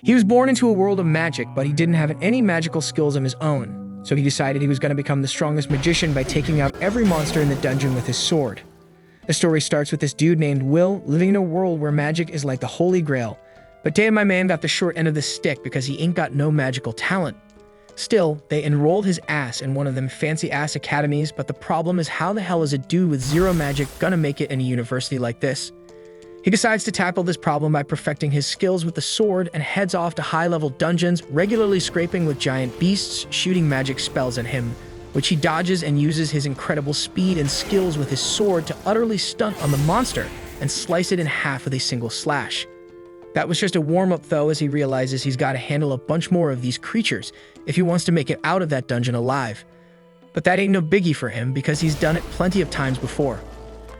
He was born into a world of magic, but he didn't have any magical skills of his own, so he decided he was going to become the strongest magician by taking out every monster in the dungeon with his sword. The story starts with this dude named Will living in a world where magic is like the holy grail, but damn, my man got the short end of the stick because he ain't got no magical talent. Still, they enrolled his ass in one of them fancy-ass academies, but the problem is how the hell is a dude with zero magic gonna make it in a university like this? He decides to tackle this problem by perfecting his skills with the sword and heads off to high-level dungeons, regularly scraping with giant beasts, shooting magic spells at him, which he dodges and uses his incredible speed and skills with his sword to utterly stunt on the monster and slice it in half with a single slash. That was just a warm-up though, as he realizes he's got to handle a bunch more of these creatures if he wants to make it out of that dungeon alive. But that ain't no biggie for him because he's done it plenty of times before.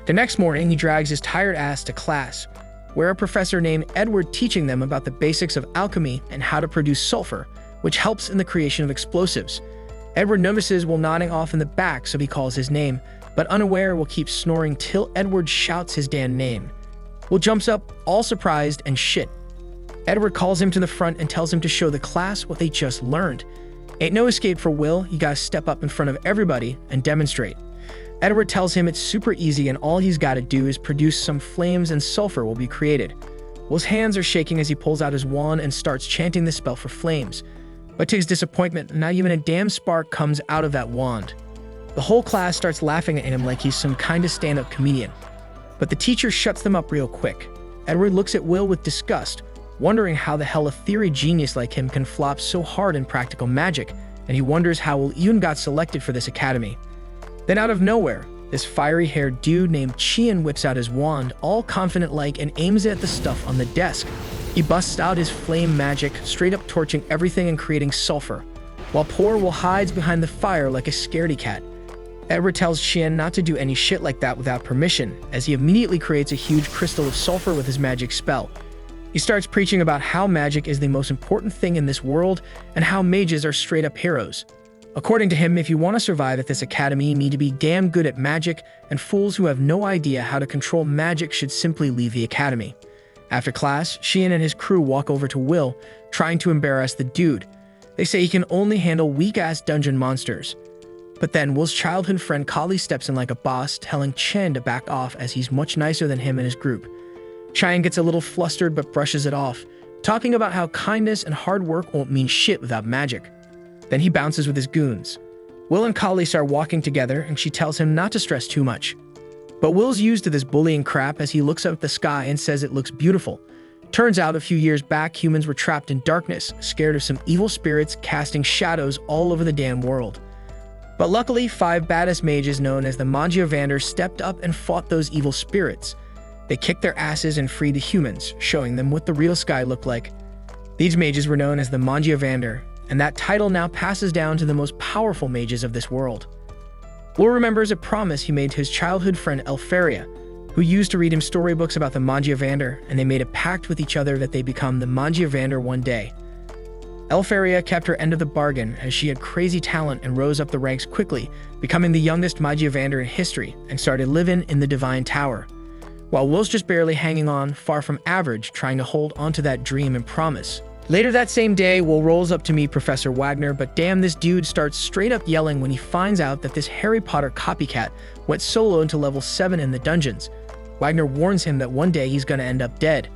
The next morning, he drags his tired ass to class, where a professor named Edward teaching them about the basics of alchemy and how to produce sulfur, which helps in the creation of explosives. Edward notices Will nodding off in the back, so he calls his name, but unaware Will keeps snoring till Edward shouts his damn name. Will jumps up, all surprised and shit. Edward calls him to the front and tells him to show the class what they just learned. Ain't no escape for Will, you gotta step up in front of everybody and demonstrate. Edward tells him it's super easy and all he's gotta do is produce some flames and sulfur will be created. Will's hands are shaking as he pulls out his wand and starts chanting the spell for flames. But to his disappointment, not even a damn spark comes out of that wand. The whole class starts laughing at him like he's some kind of stand-up comedian. But the teacher shuts them up real quick. Edward looks at Will with disgust, wondering how the hell a theory genius like him can flop so hard in practical magic, and he wonders how Will even got selected for this academy. Then out of nowhere, this fiery-haired dude named Tsue whips out his wand, all confident-like, and aims it at the stuff on the desk. He busts out his flame magic, straight up torching everything and creating sulfur, while poor Will hides behind the fire like a scaredy cat. Edward tells Tsue not to do any shit like that without permission, as he immediately creates a huge crystal of sulfur with his magic spell. He starts preaching about how magic is the most important thing in this world and how mages are straight-up heroes. According to him, if you want to survive at this academy, you need to be damn good at magic, and fools who have no idea how to control magic should simply leave the academy. After class, Tsue and his crew walk over to Will, trying to embarrass the dude. They say he can only handle weak-ass dungeon monsters. But then Will's childhood friend Kali steps in like a boss, telling Chen to back off as he's much nicer than him and his group. Chen gets a little flustered but brushes it off, talking about how kindness and hard work won't mean shit without magic. Then he bounces with his goons. Will and Kali start walking together and she tells him not to stress too much. But Will's used to this bullying crap as he looks up at the sky and says it looks beautiful. Turns out a few years back, humans were trapped in darkness, scared of some evil spirits casting shadows all over the damn world. But luckily, 5 badass mages known as the Magiavander stepped up and fought those evil spirits. They kicked their asses and freed the humans, showing them what the real sky looked like. These mages were known as the Magiavander, and that title now passes down to the most powerful mages of this world. Will remembers a promise he made to his childhood friend Elfaria, who used to read him storybooks about the Magiavander, and they made a pact with each other that they become the Magiavander one day. Elfaria kept her end of the bargain as she had crazy talent and rose up the ranks quickly, becoming the youngest Magiavander in history and started living in the Divine Tower. While Will's just barely hanging on, far from average, trying to hold onto that dream and promise. Later that same day, Will rolls up to meet Professor Wagner, but damn, this dude starts straight up yelling when he finds out that this Harry Potter copycat went solo into level 7 in the dungeons. Wagner warns him that one day he's gonna end up dead.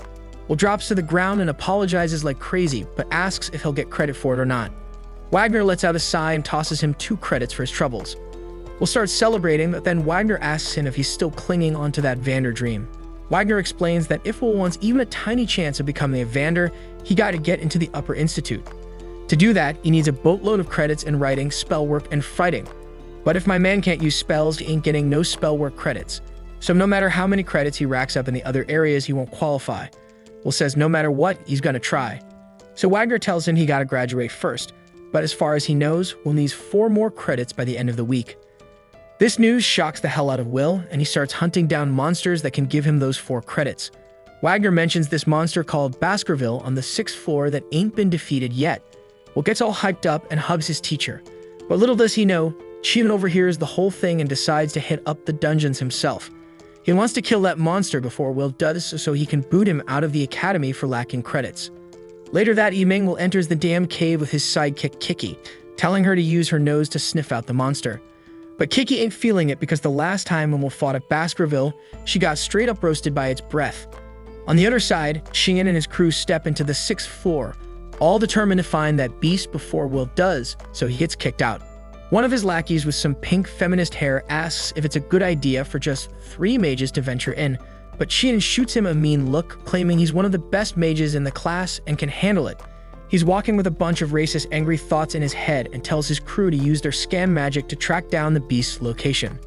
Will drops to the ground and apologizes like crazy, but asks if he'll get credit for it or not. Wagner lets out a sigh and tosses him 2 credits for his troubles. Will starts celebrating, but then Wagner asks him if he's still clinging onto that Vander dream. Wagner explains that if Will wants even a tiny chance of becoming a Vander, he gotta get into the Upper Institute. To do that, he needs a boatload of credits in writing, spell work, and fighting. But if my man can't use spells, he ain't getting no spell work credits. So no matter how many credits he racks up in the other areas, he won't qualify. Will says no matter what, he's gonna try. So Wagner tells him he gotta graduate first, but as far as he knows, Will needs 4 more credits by the end of the week. This news shocks the hell out of Will, and he starts hunting down monsters that can give him those 4 credits. Wagner mentions this monster called Baskerville on the 6th floor that ain't been defeated yet. Will gets all hyped up and hugs his teacher. But little does he know, Tsue overhears the whole thing and decides to hit up the dungeons himself. He wants to kill that monster before Will does so he can boot him out of the academy for lacking credits. Later that evening, Will enters the damn cave with his sidekick Kiki, telling her to use her nose to sniff out the monster. But Kiki ain't feeling it because the last time when Will fought at Baskerville, she got straight up roasted by its breath. On the other side, Sheen and his crew step into the 6th floor, all determined to find that beast before Will does, so he gets kicked out. One of his lackeys with some pink feminist hair asks if it's a good idea for just 3 mages to venture in, but Sheen shoots him a mean look, claiming he's one of the best mages in the class and can handle it. He's walking with a bunch of racist angry thoughts in his head and tells his crew to use their scan magic to track down the beast's location.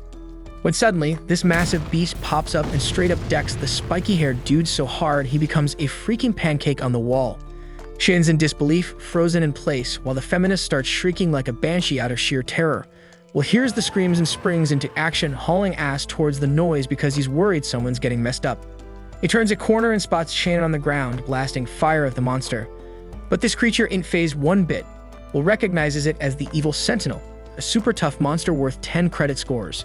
When suddenly, this massive beast pops up and straight up decks the spiky-haired dude so hard he becomes a freaking pancake on the wall. Shin's in disbelief, frozen in place, while the feminist starts shrieking like a banshee out of sheer terror. Will hears the screams and springs into action, hauling ass towards the noise because he's worried someone's getting messed up. He turns a corner and spots Shannon on the ground, blasting fire at the monster. But this creature ain't phased one bit. Will recognizes it as the Evil Sentinel, a super tough monster worth 10 credit scores.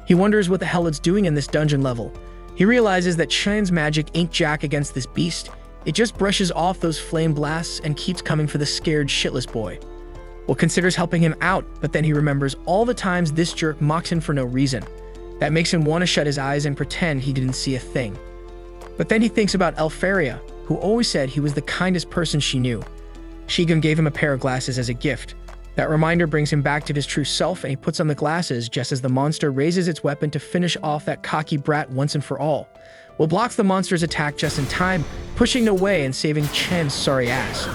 He wonders what the hell it's doing in this dungeon level. He realizes that Shannon's magic ain't jack against this beast. It just brushes off those flame blasts and keeps coming for the scared shitless boy. Will considers helping him out, but then he remembers all the times this jerk mocks him for no reason. That makes him want to shut his eyes and pretend he didn't see a thing. But then he thinks about Elfaria, who always said he was the kindest person she knew. She even gave him a pair of glasses as a gift. That reminder brings him back to his true self, and he puts on the glasses just as the monster raises its weapon to finish off that cocky brat once and for all. Will blocks the monster's attack just in time, pushing it away and saving Chen's sorry ass.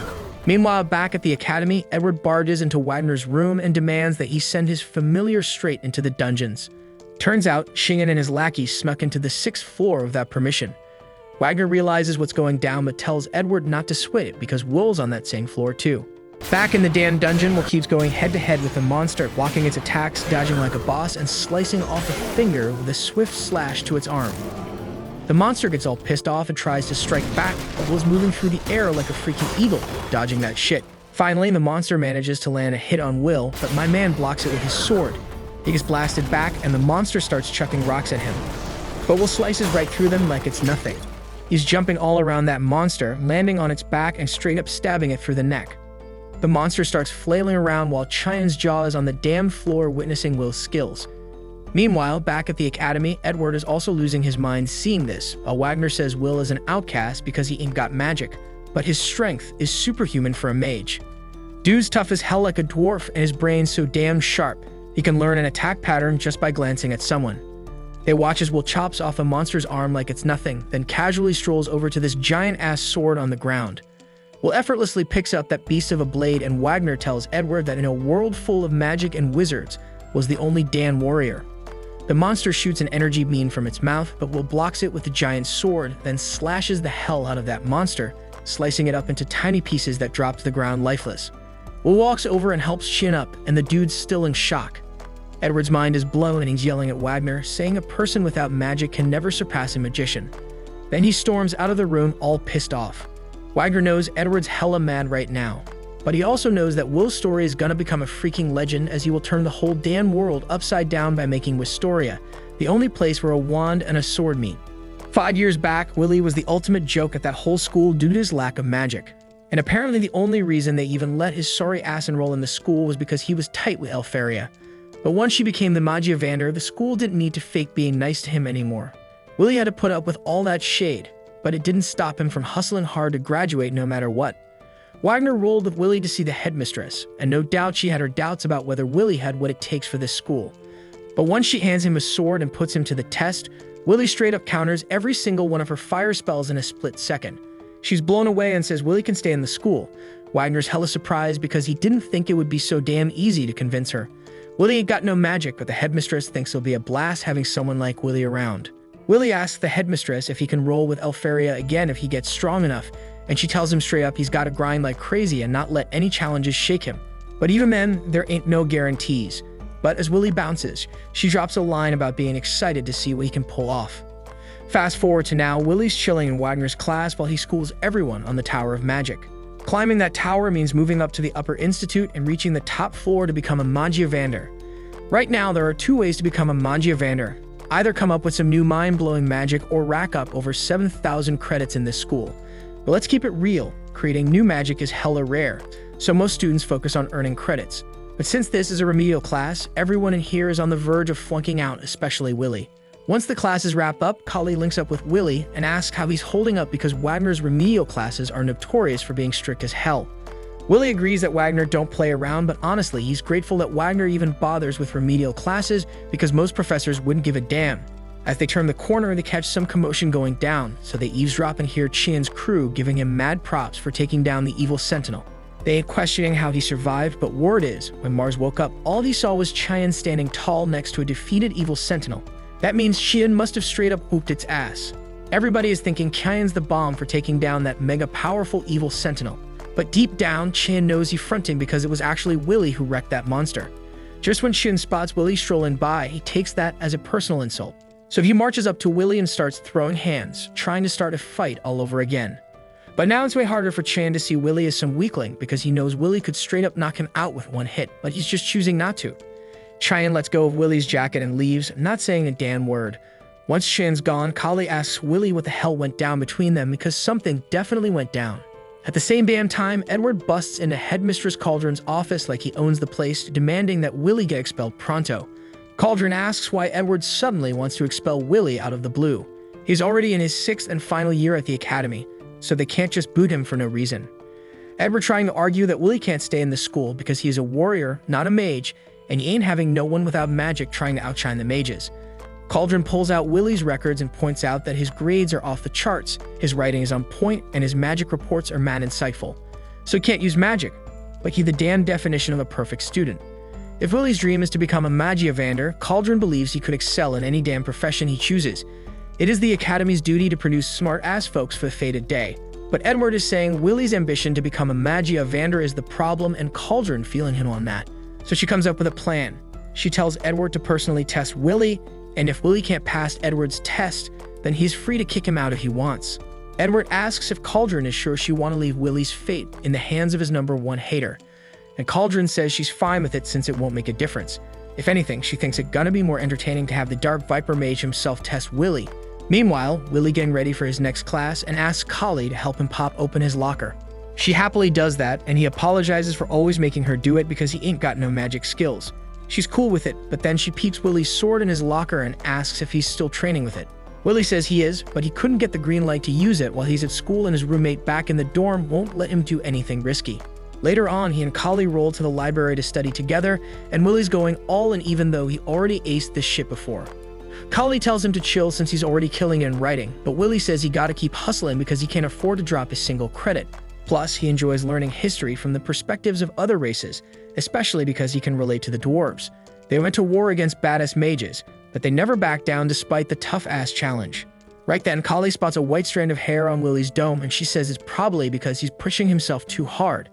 Meanwhile, back at the academy, Edward barges into Wagner's room and demands that he send his familiar straight into the dungeons. Turns out, Shingen and his lackeys snuck into the 6th floor without permission. Wagner realizes what's going down but tells Edward not to sweat it because Will's on that same floor too. Back in the damn dungeon, Will keeps going head-to-head with the monster, blocking its attacks, dodging like a boss, and slicing off a finger with a swift slash to its arm. The monster gets all pissed off and tries to strike back, but Will's moving through the air like a freaking eagle, dodging that shit. Finally, the monster manages to land a hit on Will, but my man blocks it with his sword. He gets blasted back, and the monster starts chucking rocks at him. But Will slices right through them like it's nothing. He's jumping all around that monster, landing on its back and straight up stabbing it through the neck. The monster starts flailing around while Chian's jaw is on the damn floor witnessing Will's skills. Meanwhile, back at the academy, Edward is also losing his mind seeing this, while Wagner says Will is an outcast because he ain't got magic, but his strength is superhuman for a mage. Dude's tough as hell like a dwarf and his brain's so damn sharp, he can learn an attack pattern just by glancing at someone. They watch as Will chops off a monster's arm like it's nothing, then casually strolls over to this giant-ass sword on the ground. Will effortlessly picks up that beast of a blade, and Wagner tells Edward that in a world full of magic and wizards, was the only Dan warrior. The monster shoots an energy beam from its mouth, but Will blocks it with the giant sword, then slashes the hell out of that monster, slicing it up into tiny pieces that drop to the ground lifeless. Will walks over and helps chin up, and the dude's still in shock. Edward's mind is blown and he's yelling at Wagner, saying a person without magic can never surpass a magician. Then he storms out of the room all pissed off. Wagner knows Edward's hella mad right now, but he also knows that Will's story is gonna become a freaking legend as he will turn the whole damn world upside down by making Wistoria the only place where a wand and a sword meet. 5 years back, Willie was the ultimate joke at that whole school due to his lack of magic. And apparently the only reason they even let his sorry ass enroll in the school was because he was tight with Elfaria. But once she became the Magiavander, the school didn't need to fake being nice to him anymore. Willie had to put up with all that shade, but it didn't stop him from hustling hard to graduate no matter what. Wagner rolled with Willie to see the headmistress, and no doubt she had her doubts about whether Willie had what it takes for this school. But once she hands him a sword and puts him to the test, Willie straight up counters every single one of her fire spells in a split second. She's blown away and says Willie can stay in the school. Wagner's hella surprised because he didn't think it would be so damn easy to convince her. Willie ain't got no magic, but the headmistress thinks it'll be a blast having someone like Willie around. Willie asks the headmistress if he can roll with Elfaria again if he gets strong enough, and she tells him straight up he's got to grind like crazy and not let any challenges shake him. But even then, there ain't no guarantees. But as Willie bounces, she drops a line about being excited to see what he can pull off. Fast forward to now, Willie's chilling in Wagner's class while he schools everyone on the Tower of Magic. Climbing that tower means moving up to the Upper Institute and reaching the top floor to become a Magiavander. Right now, there are 2 ways to become a Magiavander. Either come up with some new mind-blowing magic or rack up over 7,000 credits in this school. But let's keep it real. creating new magic is hella rare, so most students focus on earning credits. But since this is a remedial class, everyone in here is on the verge of flunking out, especially Willy. Once the classes wrap up, Kali links up with Willy and asks how he's holding up because Wagner's remedial classes are notorious for being strict as hell. Willy agrees that Wagner don't play around, but honestly, he's grateful that Wagner even bothers with remedial classes because most professors wouldn't give a damn. As they turn the corner, they catch some commotion going down, so they eavesdrop and hear Qian's crew giving him mad props for taking down the evil sentinel. They ain't questioning how he survived, but word is, when Mars woke up, all he saw was Qian standing tall next to a defeated evil sentinel. That means Qian must have straight up whooped its ass. Everybody is thinking Qian's the bomb for taking down that mega powerful evil sentinel. But deep down, Qian knows he's fronting because it was actually Willy who wrecked that monster. Just when Qian spots Willy strolling by, he takes that as a personal insult. So he marches up to Willy and starts throwing hands, trying to start a fight all over again. But now it's way harder for Qian to see Willy as some weakling because he knows Willy could straight up knock him out with one hit, but he's just choosing not to. Qian lets go of Willy's jacket and leaves, not saying a damn word. Once Qian's gone, Kali asks Willy what the hell went down between them because something definitely went down. At the same damn time, Edward busts into Headmistress Cauldron's office like he owns the place, demanding that Willy get expelled pronto. Cauldron asks why Edward suddenly wants to expel Willy out of the blue. He's already in his 6th and final year at the academy, so they can't just boot him for no reason. Edward trying to argue that Willy can't stay in the school because he is a warrior, not a mage, and he ain't having no one without magic trying to outshine the mages. Cauldron pulls out Willy's records and points out that his grades are off the charts, his writing is on point, and his magic reports are mad insightful. So he can't use magic, but he's the damn definition of a perfect student. If Willy's dream is to become a Magiavander, Cauldron believes he could excel in any damn profession he chooses. It is the Academy's duty to produce smart-ass folks for the fated day. But Edward is saying Willy's ambition to become a Magiavander is the problem and Cauldron feeling him on that. So she comes up with a plan. She tells Edward to personally test Willy, and if Willy can't pass Edward's test, then he's free to kick him out if he wants. Edward asks if Cauldron is sure she want to leave Willy's fate in the hands of his #1 hater. And Cauldron says she's fine with it since it won't make a difference. If anything, she thinks it gonna be more entertaining to have the Dark Viper Mage himself test Willy. Meanwhile, Willy getting ready for his next class and asks Kali to help him pop open his locker. She happily does that, and he apologizes for always making her do it because he ain't got no magic skills. She's cool with it, but then she peeps Willy's sword in his locker and asks if he's still training with it. Willy says he is, but he couldn't get the green light to use it while he's at school and his roommate back in the dorm won't let him do anything risky. Later on, he and Kali roll to the library to study together, and Willy's going all in even though he already aced this shit before. Kali tells him to chill since he's already killing it in writing, but Willy says he gotta keep hustling because he can't afford to drop a single credit. Plus, he enjoys learning history from the perspectives of other races, especially because he can relate to the dwarves. They went to war against badass mages, but they never backed down despite the tough-ass challenge. Right then, Kali spots a white strand of hair on Willy's dome, and she says it's probably because he's pushing himself too hard.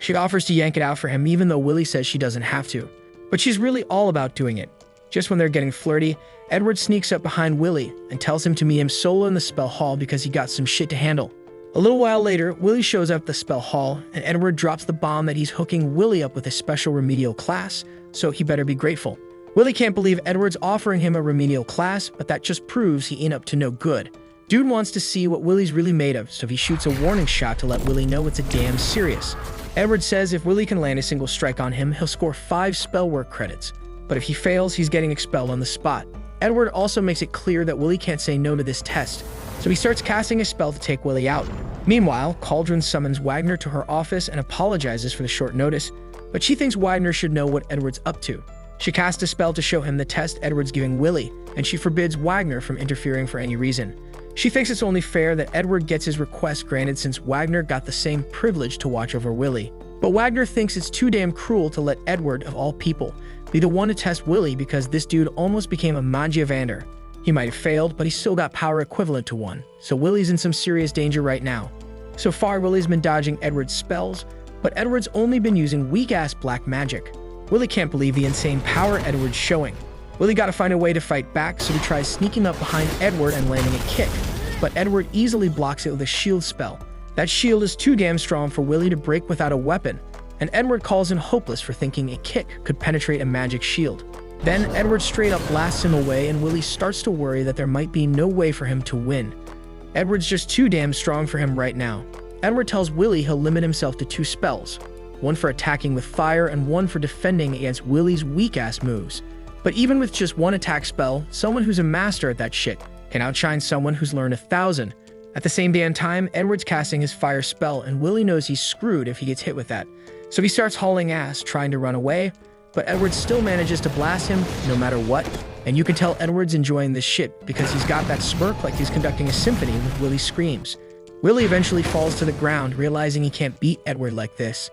She offers to yank it out for him even though Willy says she doesn't have to. But she's really all about doing it. Just when they're getting flirty, Edward sneaks up behind Willy and tells him to meet him solo in the spell hall because he got some shit to handle. A little while later, Willy shows up at the spell hall, and Edward drops the bomb that he's hooking Willy up with a special remedial class, so he better be grateful. Willy can't believe Edward's offering him a remedial class, but that just proves he ain't up to no good. Dude wants to see what Willy's really made of, so he shoots a warning shot to let Willy know it's a damn serious. Edward says if Willy can land a single strike on him, he'll score 5 spell work credits. But if he fails, he's getting expelled on the spot. Edward also makes it clear that Willy can't say no to this test, so he starts casting a spell to take Willy out. Meanwhile, Cauldron summons Wagner to her office and apologizes for the short notice, but she thinks Wagner should know what Edward's up to. She casts a spell to show him the test Edward's giving Willy, and she forbids Wagner from interfering for any reason. She thinks it's only fair that Edward gets his request granted since Wagner got the same privilege to watch over Willy. But Wagner thinks it's too damn cruel to let Edward, of all people, be the one to test Willy because this dude almost became a Magiavander. He might have failed, but he's still got power equivalent to one, so Willy's in some serious danger right now. So far, Willy's been dodging Edward's spells, but Edward's only been using weak-ass black magic. Willy can't believe the insane power Edward's showing. Willy gotta find a way to fight back, so he tries sneaking up behind Edward and landing a kick, but Edward easily blocks it with a shield spell. That shield is too damn strong for Willy to break without a weapon, and Edward calls him hopeless for thinking a kick could penetrate a magic shield. Then Edward straight up blasts him away, and Willy starts to worry that there might be no way for him to win. Edward's just too damn strong for him right now. Edward tells Willie he'll limit himself to 2 spells, one for attacking with fire and one for defending against Willie's weak-ass moves. But even with just 1 attack spell, someone who's a master at that shit can outshine someone who's learned 1,000. At the same damn time, Edward's casting his fire spell, and Willie knows he's screwed if he gets hit with that. So he starts hauling ass, trying to run away, but Edward still manages to blast him no matter what. And you can tell Edward's enjoying this shit because he's got that smirk like he's conducting a symphony with Willie's screams. Willie eventually falls to the ground, realizing he can't beat Edward like this.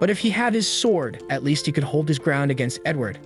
But if he had his sword, at least he could hold his ground against Edward.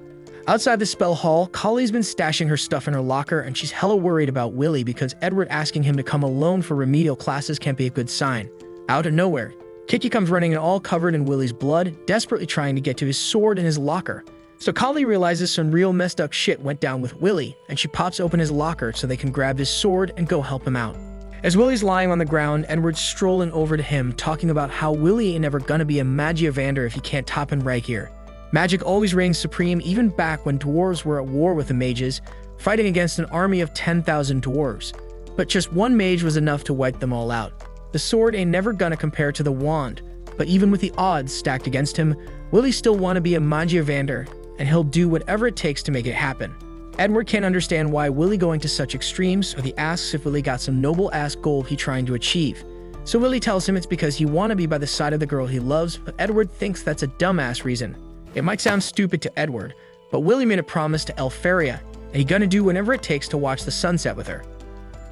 Outside the spell hall, Collie's been stashing her stuff in her locker, and she's hella worried about Willie because Edward asking him to come alone for remedial classes can't be a good sign. Out of nowhere, Kiki comes running in all covered in Willie's blood, desperately trying to get to his sword in his locker. So Collie realizes some real messed up shit went down with Willie, and she pops open his locker so they can grab his sword and go help him out. As Willie's lying on the ground, Edward's strolling over to him, talking about how Willie ain't never gonna be a Magiavander if he can't top in right here. Magic always reigns supreme, even back when dwarves were at war with the mages, fighting against an army of 10,000 dwarves. But just 1 mage was enough to wipe them all out. The sword ain't never gonna compare to the wand, but even with the odds stacked against him, Willie still wanna be a Magiavander, and he'll do whatever it takes to make it happen. Edward can't understand why Willie going to such extremes, so he asks if Willie got some noble-ass goal he trying to achieve. So Willie tells him it's because he wanna be by the side of the girl he loves, but Edward thinks that's a dumbass reason. It might sound stupid to Edward, but Willie made a promise to Elfaria, and he gonna do whatever it takes to watch the sunset with her.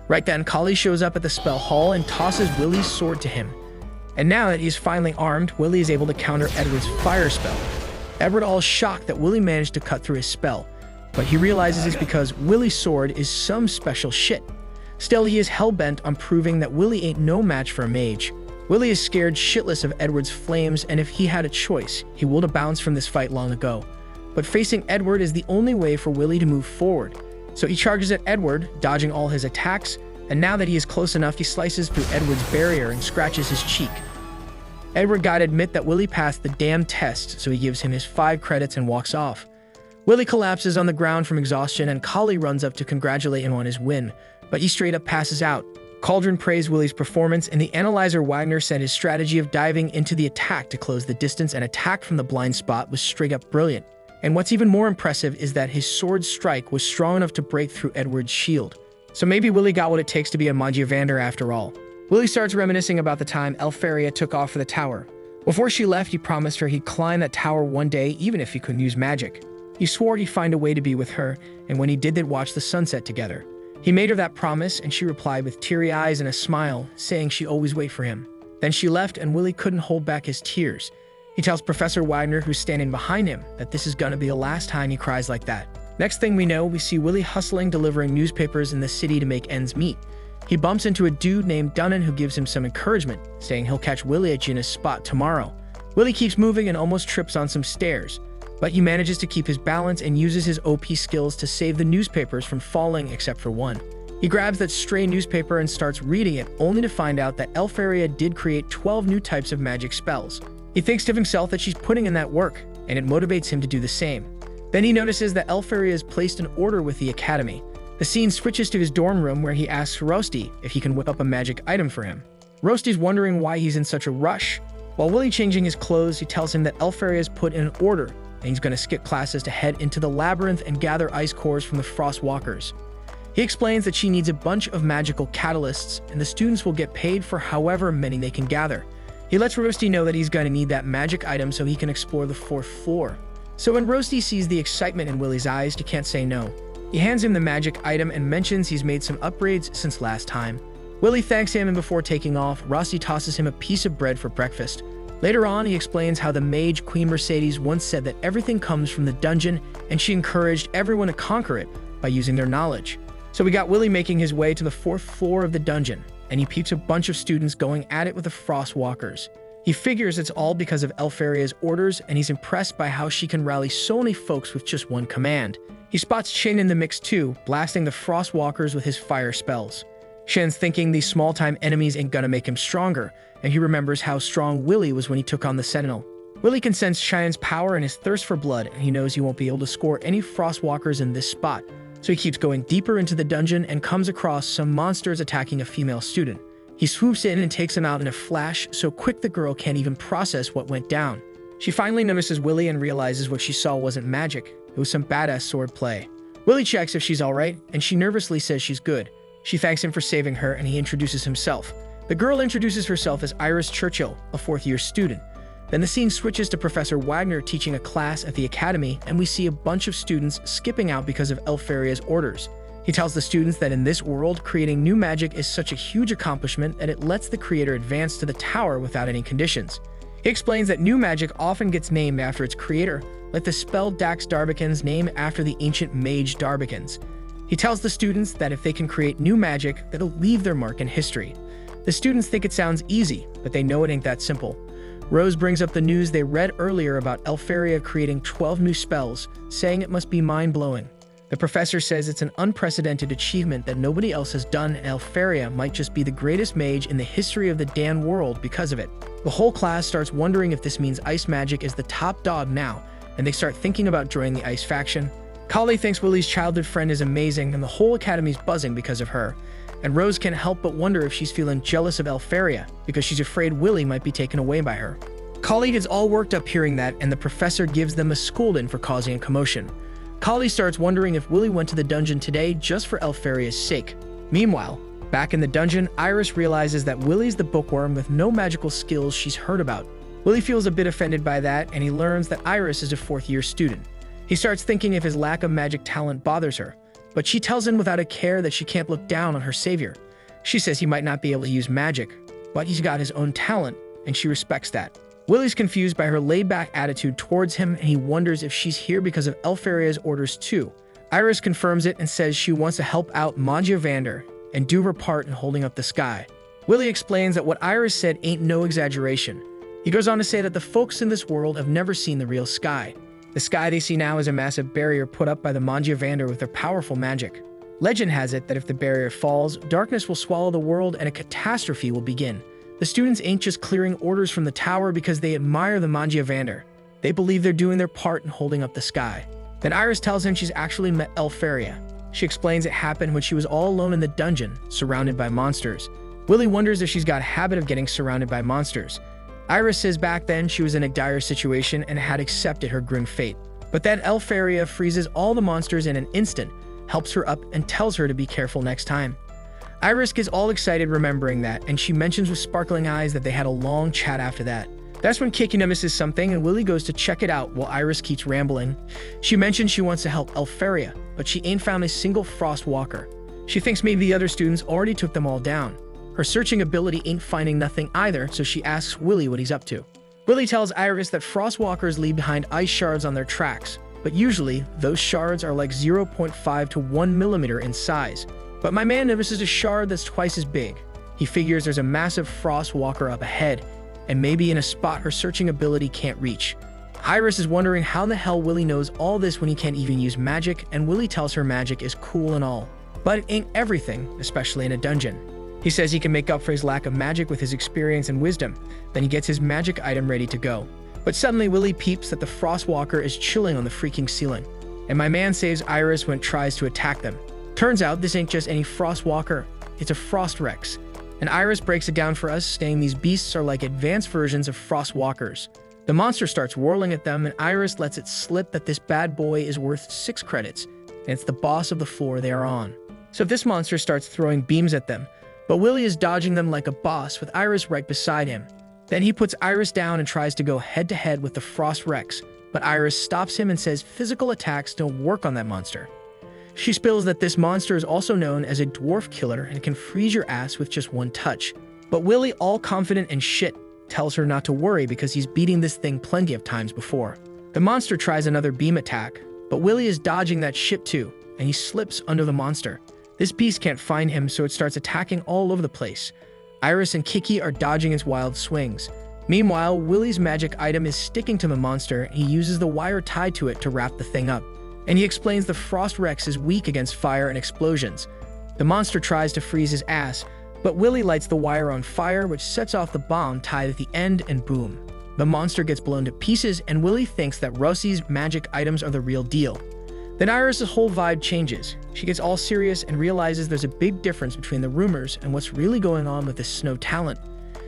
Right then, Collie shows up at the spell hall and tosses Willie's sword to him. And now that he's finally armed, Willie is able to counter Edward's fire spell. Edward all shocked that Willie managed to cut through his spell, but he realizes it's because Willie's sword is some special shit. Still, he is hell-bent on proving that Willie ain't no match for a mage. Willie is scared shitless of Edward's flames, and if he had a choice, he would have bounced from this fight long ago. But facing Edward is the only way for Willie to move forward. So he charges at Edward, dodging all his attacks, and now that he is close enough, he slices through Edward's barrier and scratches his cheek. Edward gotta admit that Willie passed the damn test, so he gives him his 5 credits and walks off. Willie collapses on the ground from exhaustion, and Collie runs up to congratulate him on his win, but he straight up passes out. Cauldron praised Willie's performance, and the analyzer Wagner said his strategy of diving into the attack to close the distance and attack from the blind spot was straight up brilliant. And what's even more impressive is that his sword strike was strong enough to break through Edward's shield. So maybe Willie got what it takes to be a Magiavander after all. Willie starts reminiscing about the time Elfaria took off for the tower. Before she left, he promised her he'd climb that tower one day even if he couldn't use magic. He swore he'd find a way to be with her, and when he did, they'd watch the sunset together. He made her that promise, and she replied with teary eyes and a smile, saying she'd always wait for him. Then she left, and Willie couldn't hold back his tears. He tells Professor Wagner, who's standing behind him, that this is gonna be the last time he cries like that. Next thing we know, we see Willie hustling, delivering newspapers in the city to make ends meet. He bumps into a dude named Dunnan who gives him some encouragement, saying he'll catch Willie at Gina's spot tomorrow. Willie keeps moving and almost trips on some stairs, but he manages to keep his balance and uses his OP skills to save the newspapers from falling except for one. He grabs that stray newspaper and starts reading it, only to find out that Elfaria did create 12 new types of magic spells. He thinks to himself that she's putting in that work, and it motivates him to do the same. Then he notices that Elfaria is placed in order with the academy. The scene switches to his dorm room where he asks Roasty if he can whip up a magic item for him. Roasty's wondering why he's in such a rush. While Willie changing his clothes, he tells him that Elfaria is put in order, and he's going to skip classes to head into the labyrinth and gather ice cores from the frost walkers. He explains that she needs a bunch of magical catalysts, and the students will get paid for however many they can gather. He lets Roasty know that he's going to need that magic item so he can explore the 4th floor. So when Roasty sees the excitement in Willie's eyes, he can't say no. He hands him the magic item and mentions he's made some upgrades since last time. Willie thanks him, and before taking off, Roasty tosses him a piece of bread for breakfast. Later on, he explains how the mage Queen Mercedes once said that everything comes from the dungeon, and she encouraged everyone to conquer it by using their knowledge. So we got Willie making his way to the 4th floor of the dungeon, and he peeps a bunch of students going at it with the frost walkers. He figures it's all because of Elfaria's orders, and he's impressed by how she can rally so many folks with just one command. He spots Shin in the mix too, blasting the frost walkers with his fire spells. Shin's thinking these small-time enemies ain't gonna make him stronger, and he remembers how strong Willie was when he took on the Sentinel. Willie can sense Shine's power and his thirst for blood, and he knows he won't be able to score any frostwalkers in this spot, so he keeps going deeper into the dungeon and comes across some monsters attacking a female student. He swoops in and takes him out in a flash, so quick the girl can't even process what went down. She finally notices Willie and realizes what she saw wasn't magic, it was some badass sword play. Willie checks if she's alright, and she nervously says she's good. She thanks him for saving her, and he introduces himself. The girl introduces herself as Iris Churchill, a fourth-year student. Then the scene switches to Professor Wagner teaching a class at the academy, and we see a bunch of students skipping out because of Elfaria's orders. He tells the students that in this world, creating new magic is such a huge accomplishment that it lets the creator advance to the tower without any conditions. He explains that new magic often gets named after its creator, like the spell Dax Darbicans named after the ancient mage Darbicans. He tells the students that if they can create new magic, that'll leave their mark in history. The students think it sounds easy, but they know it ain't that simple. Rose brings up the news they read earlier about Elfaria creating 12 new spells, saying it must be mind-blowing. The professor says it's an unprecedented achievement that nobody else has done, and Elfaria might just be the greatest mage in the history of the Dan world because of it. The whole class starts wondering if this means ice magic is the top dog now, and they start thinking about joining the ice faction. Kali thinks Willie's childhood friend is amazing, and the whole academy's buzzing because of her. And Rose can't help but wonder if she's feeling jealous of Elfaria, because she's afraid Willie might be taken away by her. Kali gets all worked up hearing that, and the professor gives them a scolding for causing a commotion. Kali starts wondering if Willie went to the dungeon today just for Elfaria's sake. Meanwhile, back in the dungeon, Iris realizes that Willie's the bookworm with no magical skills she's heard about. Willie feels a bit offended by that, and he learns that Iris is a fourth-year student. He starts thinking if his lack of magic talent bothers her, but she tells him without a care that she can't look down on her savior. She says he might not be able to use magic, but he's got his own talent, and she respects that. Willie's confused by her laid-back attitude towards him, and he wonders if she's here because of Elfaria's orders too. Iris confirms it and says she wants to help out Magia Vander and do her part in holding up the sky. Willie explains that what Iris said ain't no exaggeration. He goes on to say that the folks in this world have never seen the real sky. The sky they see now is a massive barrier put up by the Magia Vander with their powerful magic. Legend has it that if the barrier falls, darkness will swallow the world and a catastrophe will begin. The students ain't just clearing orders from the tower because they admire the Magia Vander. They believe they're doing their part in holding up the sky. Then Iris tells him she's actually met Elfaria. She explains it happened when she was all alone in the dungeon, surrounded by monsters. Willie wonders if she's got a habit of getting surrounded by monsters. Iris says back then she was in a dire situation and had accepted her grim fate. But then Elfaria freezes all the monsters in an instant, helps her up, and tells her to be careful next time. Iris gets all excited remembering that, and she mentions with sparkling eyes that they had a long chat after that. That's when Kiki notices something, and Willie goes to check it out while Iris keeps rambling. She mentions she wants to help Elfaria, but she ain't found a single Frost Walker. She thinks maybe the other students already took them all down. Her searching ability ain't finding nothing either, so she asks Willie what he's up to. Willie tells Iris that Frostwalkers leave behind ice shards on their tracks, but usually those shards are like 0.5 to 1 millimeter in size. But my man notices a shard that's twice as big. He figures there's a massive Frostwalker up ahead, and maybe in a spot her searching ability can't reach. Iris is wondering how the hell Willie knows all this when he can't even use magic, and Willie tells her magic is cool and all. But it ain't everything, especially in a dungeon. He says he can make up for his lack of magic with his experience and wisdom. Then he gets his magic item ready to go. But suddenly Willie peeps that the Frostwalker is chilling on the freaking ceiling. And my man saves Iris when it tries to attack them. Turns out this ain't just any Frostwalker, it's a Frost Rex. And Iris breaks it down for us, saying these beasts are like advanced versions of Frostwalkers. The monster starts whirling at them, and Iris lets it slip that this bad boy is worth 6 credits, and it's the boss of the floor they are on. So if this monster starts throwing beams at them, but Willie is dodging them like a boss with Iris right beside him. Then he puts Iris down and tries to go head-to-head with the Frost Rex, but Iris stops him and says physical attacks don't work on that monster. She spills that this monster is also known as a dwarf killer and can freeze your ass with just one touch. But Willie, all confident and shit, tells her not to worry because he's beating this thing plenty of times before. The monster tries another beam attack, but Willie is dodging that shit too, and he slips under the monster. This beast can't find him, so it starts attacking all over the place. Iris and Kiki are dodging its wild swings. Meanwhile, Willie's magic item is sticking to the monster, and he uses the wire tied to it to wrap the thing up. And he explains the Frost Rex is weak against fire and explosions. The monster tries to freeze his ass, but Willie lights the wire on fire, which sets off the bomb tied at the end, and boom. The monster gets blown to pieces, and Willie thinks that Rossi's magic items are the real deal. Then Iris' whole vibe changes. She gets all serious and realizes there's a big difference between the rumors and what's really going on with this snow talent.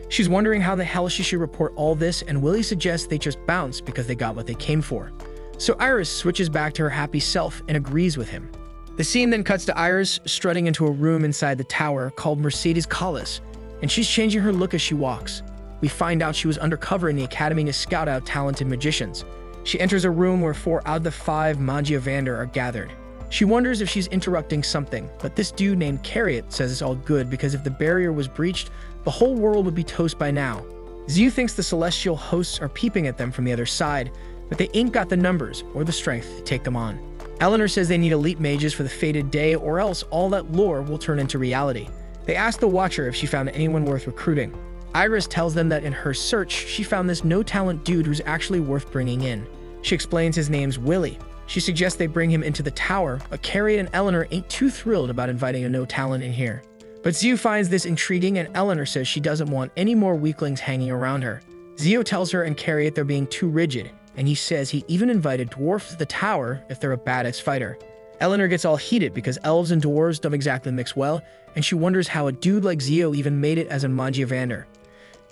She's wondering how the hell she should report all this, and Willie suggests they just bounce because they got what they came for. So Iris switches back to her happy self and agrees with him. The scene then cuts to Iris strutting into a room inside the tower called Mercedes Callis, and she's changing her look as she walks. We find out she was undercover in the academy to scout out talented magicians. She enters a room where 4 out of the 5 Magiavander are gathered. She wonders if she's interrupting something, but this dude named Carriot says it's all good because if the barrier was breached, the whole world would be toast by now. Tsue thinks the celestial hosts are peeping at them from the other side, but they ain't got the numbers or the strength to take them on. Eleanor says they need elite mages for the fated day, or else all that lore will turn into reality. They ask the Watcher if she found anyone worth recruiting. Iris tells them that in her search, she found this no-talent dude who's actually worth bringing in. She explains his name's Willie. She suggests they bring him into the tower, but Carriot and Eleanor ain't too thrilled about inviting a no-talent in here. But Tsue finds this intriguing, and Eleanor says she doesn't want any more weaklings hanging around her. Tsue tells her and Carriot they're being too rigid, and he says he even invited dwarfs to the tower if they're a badass fighter. Eleanor gets all heated because elves and dwarves don't exactly mix well, and she wonders how a dude like Tsue even made it as a Magiavander.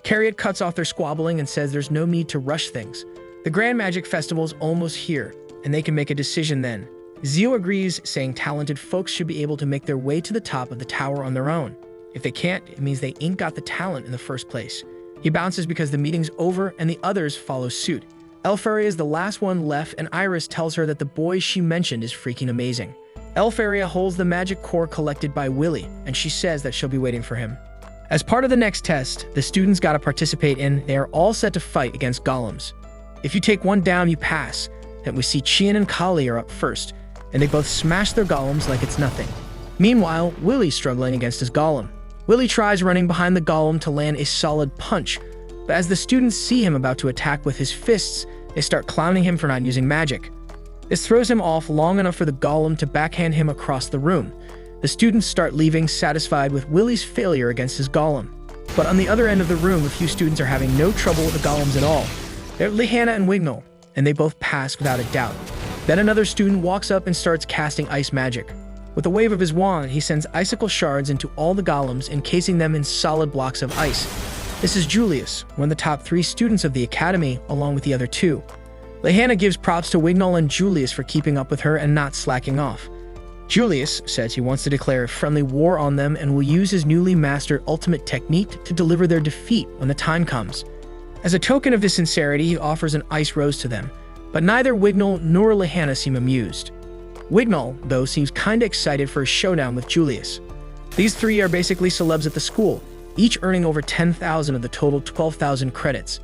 Carriot cuts off their squabbling and says there's no need to rush things. The Grand Magic Festival's almost here, and they can make a decision then. Tsue agrees, saying talented folks should be able to make their way to the top of the tower on their own. If they can't, it means they ain't got the talent in the first place. He bounces because the meeting's over and the others follow suit. Elfaria is the last one left, and Iris tells her that the boy she mentioned is freaking amazing. Elfaria holds the magic core collected by Willie, and she says that she'll be waiting for him. As part of the next test, the students gotta participate in, they are all set to fight against golems. If you take one down, you pass. Then we see Chian and Kali are up first, and they both smash their golems like it's nothing. Meanwhile, Willie's struggling against his golem. Willie tries running behind the golem to land a solid punch, but as the students see him about to attack with his fists, they start clowning him for not using magic. This throws him off long enough for the golem to backhand him across the room. The students start leaving, satisfied with Willie's failure against his golem. But on the other end of the room, a few students are having no trouble with the golems at all. They're Lehanna and Wignall, and they both pass without a doubt. Then another student walks up and starts casting ice magic. With a wave of his wand, he sends icicle shards into all the golems, encasing them in solid blocks of ice. This is Julius, one of the top 3 students of the academy, along with the other 2. Lehanna gives props to Wignall and Julius for keeping up with her and not slacking off. Julius says he wants to declare a friendly war on them and will use his newly mastered ultimate technique to deliver their defeat when the time comes. As a token of his sincerity, he offers an ice rose to them, but neither Wignall nor Lehanna seem amused. Wignall, though, seems kinda excited for a showdown with Julius. These 3 are basically celebs at the school, each earning over 10,000 of the total 12,000 credits.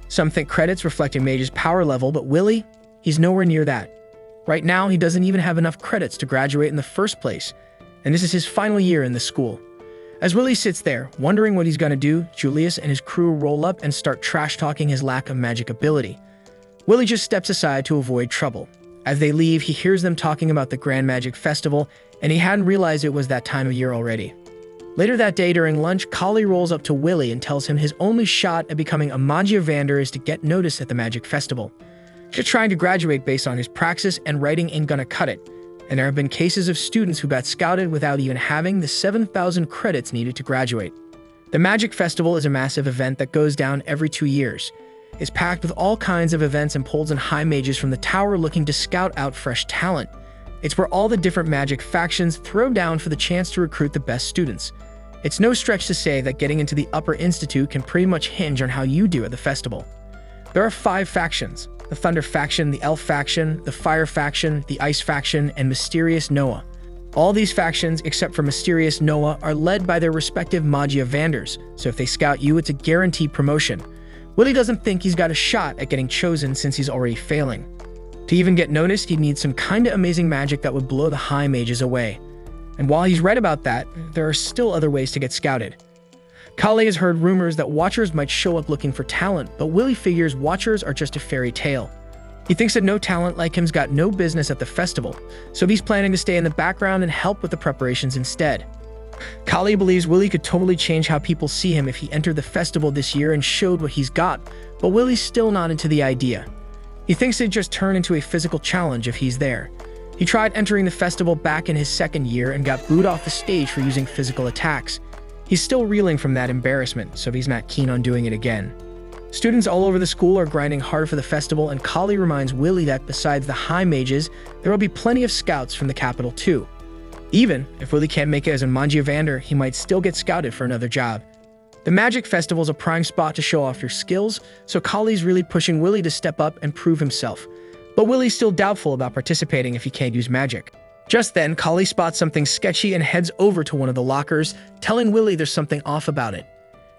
Some think credits reflect a mage's power level, but Willie, he's nowhere near that. Right now, he doesn't even have enough credits to graduate in the first place, and this is his final year in the school. As Willie sits there, wondering what he's gonna do, Julius and his crew roll up and start trash-talking his lack of magic ability. Willie just steps aside to avoid trouble. As they leave, he hears them talking about the Grand Magic Festival, and he hadn't realized it was that time of year already. Later that day during lunch, Kali rolls up to Willie and tells him his only shot at becoming a Magiavander is to get noticed at the Magic Festival. Just trying to graduate based on his praxis and writing ain't gonna cut it, and there have been cases of students who got scouted without even having the 7,000 credits needed to graduate. The Magic Festival is a massive event that goes down every 2 years. It's packed with all kinds of events and pulls in high mages from the tower looking to scout out fresh talent. It's where all the different magic factions throw down for the chance to recruit the best students. It's no stretch to say that getting into the Upper Institute can pretty much hinge on how you do at the festival. There are 5 factions: the Thunder faction, the Elf faction, the Fire faction, the Ice faction, and Mysterious Noah. All these factions, except for Mysterious Noah, are led by their respective Magiavanders, so if they scout you, it's a guaranteed promotion. Willie doesn't think he's got a shot at getting chosen since he's already failing. To even get noticed, he'd need some kinda amazing magic that would blow the high mages away. And while he's right about that, there are still other ways to get scouted. Kali has heard rumors that Watchers might show up looking for talent, but Willie figures Watchers are just a fairy tale. He thinks that no talent like him's got no business at the festival, so he's planning to stay in the background and help with the preparations instead. Kali believes Willie could totally change how people see him if he entered the festival this year and showed what he's got, but Willie's still not into the idea. He thinks it'd just turn into a physical challenge if he's there. He tried entering the festival back in his second year and got booed off the stage for using physical attacks. He's still reeling from that embarrassment, so he's not keen on doing it again. Students all over the school are grinding hard for the festival, and Kali reminds Willie that besides the high mages, there will be plenty of scouts from the capital too. Even if Willie can't make it as a Mangiavander, he might still get scouted for another job. The Magic Festival is a prime spot to show off your skills, so Kali's really pushing Willie to step up and prove himself. But Willie's still doubtful about participating if he can't use magic. Just then, Kali spots something sketchy and heads over to one of the lockers, telling Willie there's something off about it.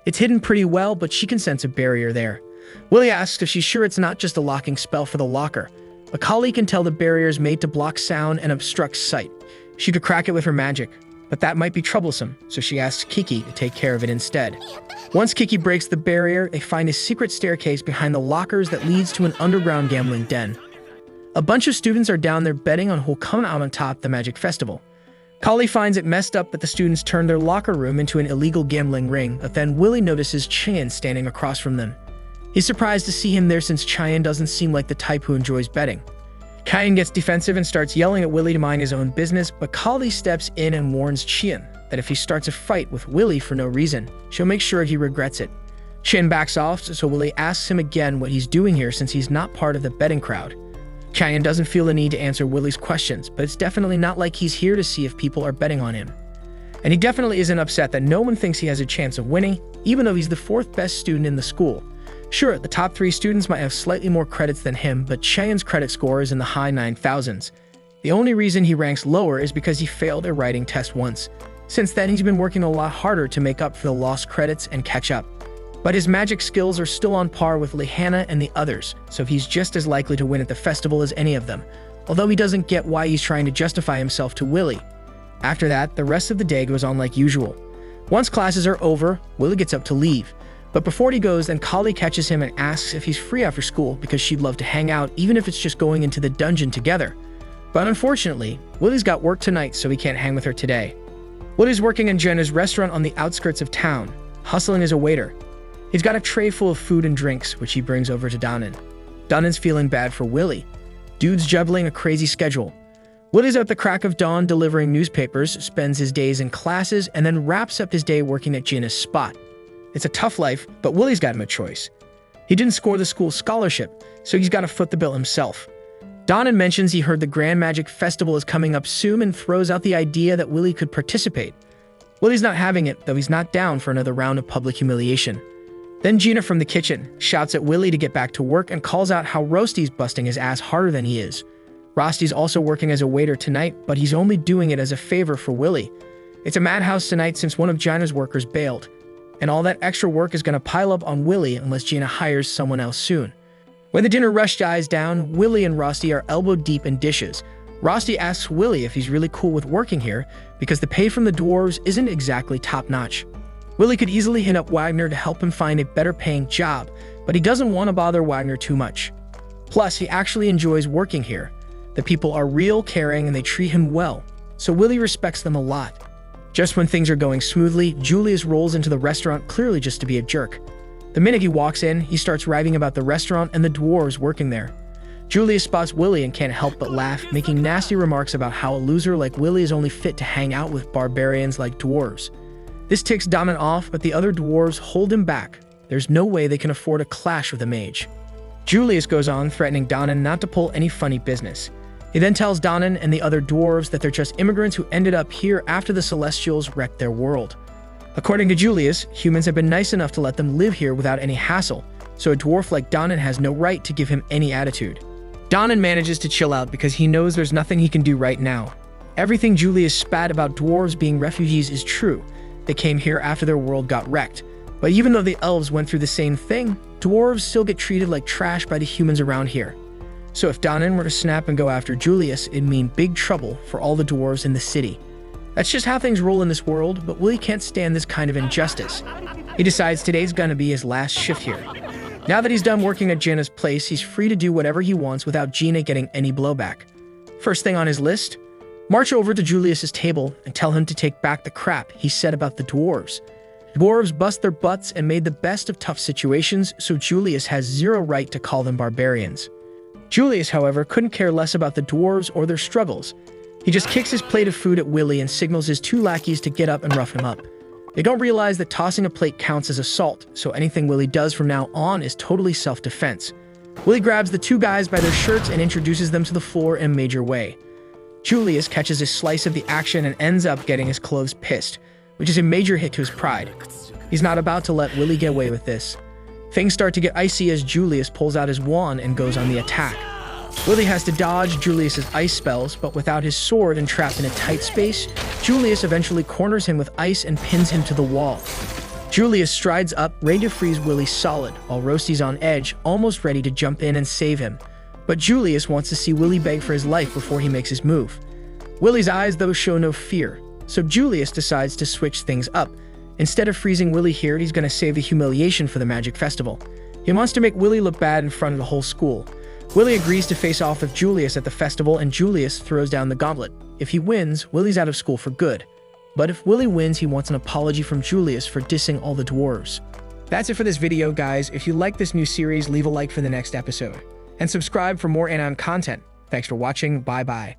It's hidden pretty well, but she can sense a barrier there. Willie asks if she's sure it's not just a locking spell for the locker, but Kali can tell the barrier is made to block sound and obstruct sight. She could crack it with her magic, but that might be troublesome, so she asks Kiki to take care of it instead. Once Kiki breaks the barrier, they find a secret staircase behind the lockers that leads to an underground gambling den. A bunch of students are down there betting on who'll come out on top the Magic Festival. Kali finds it messed up that the students turned their locker room into an illegal gambling ring, but then Willie notices Cheyenne standing across from them. He's surprised to see him there since Cheyenne doesn't seem like the type who enjoys betting. Cheyenne gets defensive and starts yelling at Willie to mind his own business, but Kali steps in and warns Cheyenne that if he starts a fight with Willie for no reason, she'll make sure he regrets it. Cheyenne backs off, so Willie asks him again what he's doing here since he's not part of the betting crowd. Cheyenne doesn't feel the need to answer Willie's questions, but it's definitely not like he's here to see if people are betting on him. And he definitely isn't upset that no one thinks he has a chance of winning, even though he's the fourth best student in the school. Sure, the top 3 students might have slightly more credits than him, but Cheyenne's credit score is in the high 9,000s. The only reason he ranks lower is because he failed a writing test once. Since then, he's been working a lot harder to make up for the lost credits and catch up. But his magic skills are still on par with Lehana and the others, so he's just as likely to win at the festival as any of them, although he doesn't get why he's trying to justify himself to Willie. After that, the rest of the day goes on like usual. Once classes are over, Willie gets up to leave. But before he goes, then Kali catches him and asks if he's free after school because she'd love to hang out even if it's just going into the dungeon together. But unfortunately, Willie's got work tonight, so he can't hang with her today. Willie's working in Jenna's restaurant on the outskirts of town, hustling as a waiter. He's got a tray full of food and drinks, which he brings over to Donnan. Donnan's feeling bad for Willie. Dude's juggling a crazy schedule. Willie's at the crack of dawn delivering newspapers, spends his days in classes, and then wraps up his day working at Jenna's spot. It's a tough life, but Willie's got him a choice. He didn't score the school scholarship, so he's got to foot the bill himself. Donnan mentions he heard the Grand Magic Festival is coming up soon and throws out the idea that Willie could participate. Willie's not having it, though he's not down for another round of public humiliation. Then Gina from the kitchen shouts at Willie to get back to work and calls out how Rosty's busting his ass harder than he is. Rosty's also working as a waiter tonight, but he's only doing it as a favor for Willie. It's a madhouse tonight since one of Gina's workers bailed, and all that extra work is going to pile up on Willie unless Gina hires someone else soon. When the dinner rush dies down, Willie and Rosty are elbow deep in dishes. Rosty asks Willie if he's really cool with working here because the pay from the dwarves isn't exactly top-notch. Willie could easily hit up Wagner to help him find a better-paying job, but he doesn't want to bother Wagner too much. Plus, he actually enjoys working here. The people are real, caring, and they treat him well, so Willie respects them a lot. Just when things are going smoothly, Julius rolls into the restaurant clearly just to be a jerk. The minute he walks in, he starts raving about the restaurant and the dwarves working there. Julius spots Willie and can't help but laugh, making nasty remarks about how a loser like Willie is only fit to hang out with barbarians like dwarves. This ticks Donnan off, but the other dwarves hold him back. There's no way they can afford a clash with a mage. Julius goes on, threatening Donnan not to pull any funny business. He then tells Donnan and the other dwarves that they're just immigrants who ended up here after the Celestials wrecked their world. According to Julius, humans have been nice enough to let them live here without any hassle, so a dwarf like Donnan has no right to give him any attitude. Donnan manages to chill out because he knows there's nothing he can do right now. Everything Julius spat about dwarves being refugees is true. They came here after their world got wrecked. But even though the elves went through the same thing, dwarves still get treated like trash by the humans around here. So if Donnan were to snap and go after Julius, it'd mean big trouble for all the dwarves in the city. That's just how things roll in this world, but Willie can't stand this kind of injustice. He decides today's gonna be his last shift here. Now that he's done working at Gina's place, he's free to do whatever he wants without Gina getting any blowback. First thing on his list, march over to Julius's table and tell him to take back the crap he said about the dwarves. Dwarves bust their butts and made the best of tough situations, so Julius has zero right to call them barbarians. Julius, however, couldn't care less about the dwarves or their struggles. He just kicks his plate of food at Willy and signals his two lackeys to get up and rough him up. They don't realize that tossing a plate counts as assault, so anything Willy does from now on is totally self-defense. Willy grabs the two guys by their shirts and introduces them to the floor in a major way. Julius catches a slice of the action and ends up getting his clothes pissed, which is a major hit to his pride. He's not about to let Willy get away with this. Things start to get icy as Julius pulls out his wand and goes on the attack. Willy has to dodge Julius's ice spells, but without his sword and trapped in a tight space, Julius eventually corners him with ice and pins him to the wall. Julius strides up, ready to freeze Willy solid, while Roasty's on edge, almost ready to jump in and save him. But Julius wants to see Willy beg for his life before he makes his move. Willy's eyes, though, show no fear, so Julius decides to switch things up. Instead of freezing Willy here, he's going to save the humiliation for the Magic Festival. He wants to make Willy look bad in front of the whole school. Willy agrees to face off with Julius at the festival, and Julius throws down the gauntlet. If he wins, Willy's out of school for good. But if Willy wins, he wants an apology from Julius for dissing all the dwarves. That's it for this video, guys. If you like this new series, leave a like for the next episode. And subscribe for more anime content. Thanks for watching. Bye-bye.